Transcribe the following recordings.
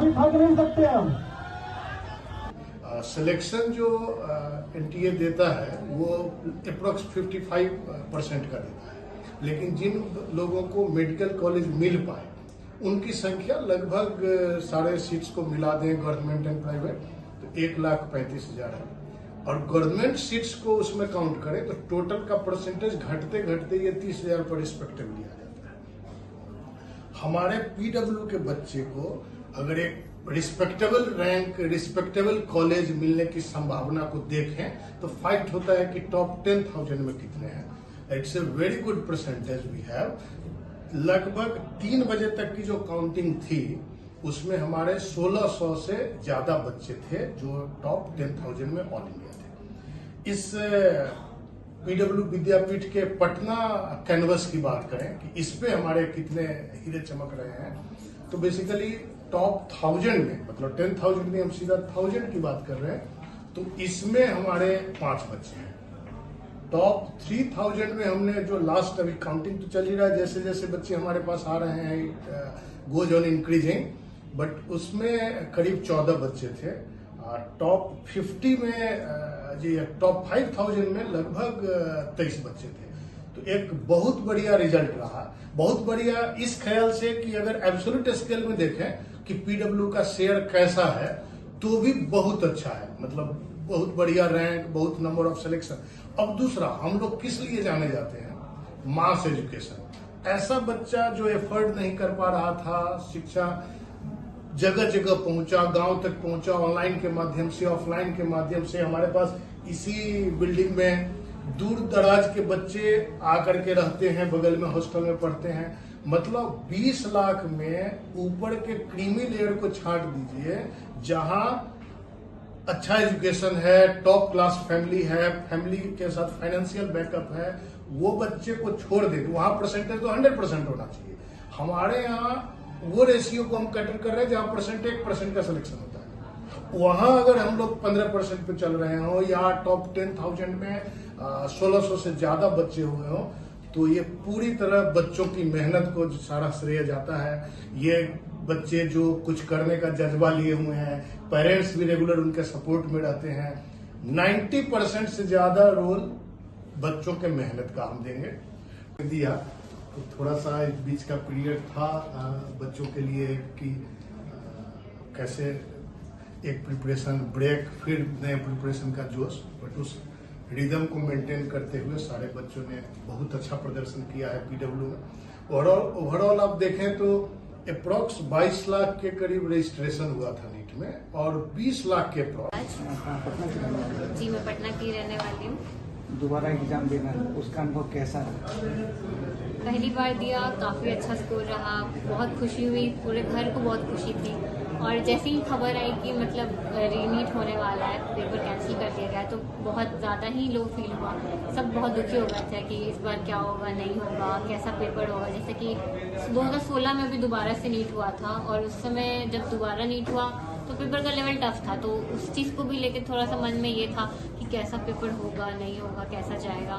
अभी भाग नहीं सकते हम। सिलेक्शन जो एनटीए देता है वो अप्रोक्स 55% का देता है, लेकिन जिन लोगों को मेडिकल कॉलेज मिल पाए उनकी संख्या लगभग सारे सीट्स को मिला दें गवर्नमेंट एंड प्राइवेट तो 1,35,000 है, और गवर्नमेंट सीट्स को उसमें काउंट करें तो टोटल का परसेंटेज घटते घटते ये 30,000 पर रिस्पेक्टिवली आ जाता है। हमारे पीडब्ल्यू के बच्चे को अगर एक रिस्पेक्टेबल रैंक, रिस्पेक्टेबल कॉलेज मिलने की संभावना को देखें तो फाइट होता है कि टॉप 10,000 में कितने हैं। It's a very good percentage we have. लगभग 3 बजे तक की जो काउंटिंग थी उसमें हमारे 1600 से ज्यादा बच्चे थे जो टॉप 10,000 में ऑल इंडिया थे। इस पीडब्ल्यू विद्यापीठ के पटना कैनवस की बात करें कि इस पे हमारे कितने हीरे चमक रहे हैं तो बेसिकली टॉप 1000 में, मतलब 10,000 में हम सीधा 1000 की बात कर रहे हैं तो इसमें हमारे 5 बच्चे हैं। टॉप 3000 में हमने जो लास्ट अभी काउंटिंग तो चल ही रहा है, जैसे जैसे बच्चे हमारे पास आ रहे हैं गोज ऑन इंक्रीजिंग, बट उसमें करीब 14 बच्चे थे। टॉप 50 में जी टॉप 5000 में लगभग 23 बच्चे थे। तो एक बहुत बढ़िया रिजल्ट रहा, बहुत बढ़िया इस ख्याल से कि अगर एब्सोल्यूट स्केल में देखें कि पीडब्ल्यू का शेयर कैसा है तो भी बहुत अच्छा है, मतलब बहुत बढ़िया रैंक, बहुत नंबर ऑफ सिलेक्शन। अब दूसरा, हम लोग किस लिए जाने जाते हैं? मास एजुकेशन। ऐसा बच्चा जो एफर्ट नहीं कर पा रहा था, शिक्षा जगह जगह पहुंचा, गांव तक पहुंचा, ऑनलाइन के माध्यम से, ऑफलाइन के माध्यम से। हमारे पास इसी बिल्डिंग में दूर दराज के बच्चे आकर के रहते हैं, बगल में हॉस्टल में पढ़ते हैं। मतलब 20 लाख में ऊपर के क्रीमी लेयर को छांट दीजिए, जहां अच्छा एजुकेशन है, टॉप क्लास फैमिली है, फैमिली के साथ फाइनेंशियल बैकअप है, वो बच्चे को छोड़ दे तो वहां परसेंटेज तो 100% होना चाहिए। हमारे यहाँ वो रेशियो को हम कैटर कर रहे हैं जहां 1% का सिलेक्शन होता है। वहां अगर हम लोग 15% पे चल रहे हो या टॉप 10,000 में 1600 से ज्यादा बच्चे हुए हो तो ये पूरी तरह बच्चों की मेहनत को सारा श्रेय जाता है। ये बच्चे जो कुछ करने का जज्बा लिए हुए हैं, पेरेंट्स भी रेगुलर उनके सपोर्ट में रहते हैं। 90% से ज्यादा रोल बच्चों के मेहनत का हम देंगे दिया। तो थोड़ा सा एक बीच का पीरियड था बच्चों के लिए कि कैसे एक प्रिपरेशन ब्रेक, फिर नए प्रिपरेशन का जोश, बट उस रिदम को मेंटेन करते हुए सारे बच्चों ने बहुत अच्छा प्रदर्शन किया है पीडब्ल्यू में। ओवरऑल आप देखें तो अप्रोक्स 22 लाख के करीब रजिस्ट्रेशन हुआ था नीट में और 20 लाख के अप्रोक्स। जी मैं पटना की रहने वाली हूँ। दोबारा एग्जाम देना, उसका अनुभव कैसा रहा? पहली बार दिया, काफ़ी अच्छा स्कोर रहा, बहुत खुशी हुई, पूरे घर को बहुत खुशी थी। और जैसे ही खबर आई कि मतलब रीनीट होने वाला है, पेपर कैंसिल कर दिया गया, तो बहुत ज़्यादा ही लो फील हुआ। सब बहुत दुखी हो गए थे कि इस बार क्या होगा, नहीं होगा, कैसा पेपर होगा। जैसे कि 2016 में भी दोबारा से नीट हुआ था और उस समय जब दोबारा नीट हुआ तो पेपर का लेवल टफ था, तो उस चीज़ को भी लेके थोड़ा सा मन में ये था कि कैसा पेपर होगा, नहीं होगा, कैसा जाएगा।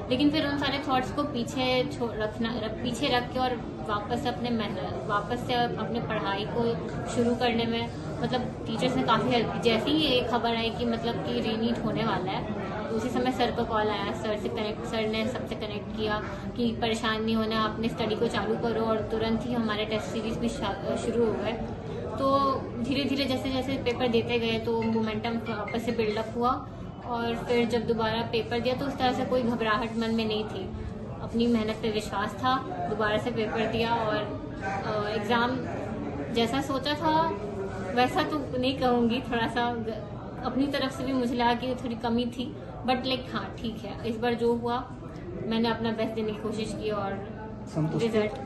लेकिन फिर उन सारे थॉट्स को पीछे रख के और वापस से अपने पढ़ाई को शुरू करने में मतलब टीचर्स ने काफ़ी हेल्प की। जैसे ही ये खबर आई कि मतलब कि रीनीट होने वाला है तो उसी समय सर का कॉल आया, सर ने सबसे कनेक्ट किया कि परेशान नहीं होना, अपने स्टडी को चालू करो। और तुरंत ही हमारे टेस्ट सीरीज भी शुरू हो गए। तो धीरे धीरे जैसे जैसे पेपर देते गए तो मोमेंटम वापस से बिल्डअप हुआ और फिर जब दोबारा पेपर दिया तो उस तरह से कोई घबराहट मन में नहीं थी, अपनी मेहनत पे विश्वास था। दोबारा से पेपर दिया और एग्ज़ाम जैसा सोचा था वैसा तो नहीं कहूँगी, थोड़ा सा अपनी तरफ से भी मुझे लगा कि थोड़ी कमी थी, बट लाइक हाँ ठीक है, इस बार जो हुआ मैंने अपना बेस्ट देने की कोशिश की और रिजल्ट